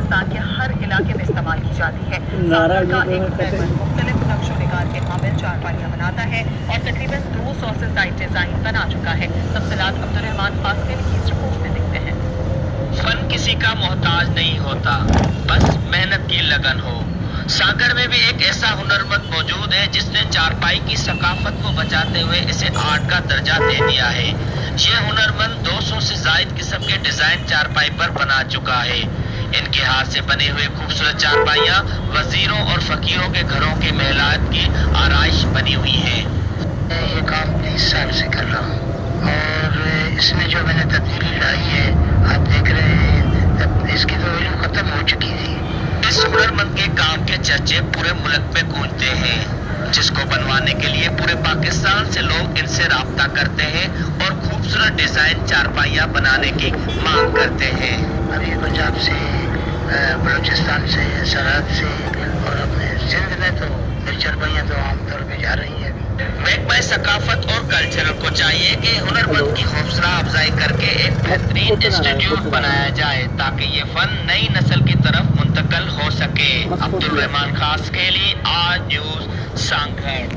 बलूचिस्तान के हर इलाके में इस्तेमाल की जाती है। सांभर का एक हुनरमंद मुख्तलिफ नक्शो निगार के हामिल चारपाइयाँ बनाता है और तकरीबन 200 से ज़ायद डिजाइन बना चुका है। तफसीलात अब्दुर्रहमान फास्किल की इस रिपोर्ट में देखते हैं। फन किसी का मोहताज नहीं होता, बस मेहनत की लगन हो। सागर में भी एक ऐसा हुनरमंद मौजूद है जिसने चारपाई की सकाफत को बचाते हुए इसे आर्ट का दर्जा दे दिया है। ये हुनरमंद 200 से जायद किस्म के डिजाइन चारपाई पर बना चुका है। इनके हाथ से बने हुए खूबसूरत चारपाइयाँ वजीरों और फकीरों के घरों के महलात की आराइश बनी हुई है। ये काम 30 साल से कर रहा हूँ और इसमें जो मैंने तब्दीली लाई है आप देख रहे हैं, इसकी तो वैल्यू खत्म हो चुकी थी। इस हुनरमंद के काम के चर्चे पूरे मुल्क में गूंजते हैं, जिसको बनवाने के लिए पूरे पाकिस्तान से लोग इनसे राब्ता करते हैं और खूबसूरत डिजाइन चारपाइयाँ बनाने की मांग करते हैं। अभी पंजाब से, बलूचिस्तान से, सरहद से और अपने सिंध में तो मेरी चारपाइयाँ तो आमतौर पर जा रही हैं। महकमा सकाफत और कल्चर को चाहिए कि हुनरमंद की हौसला अफजाई करके एक बेहतरीन इंस्टीट्यूट बनाया जाए ताकि ये फन नई नस्ल की तरफ मुंतकिल हो सके। अब्दुल रहमान खास के लिए आज न्यूज़ सांगड़।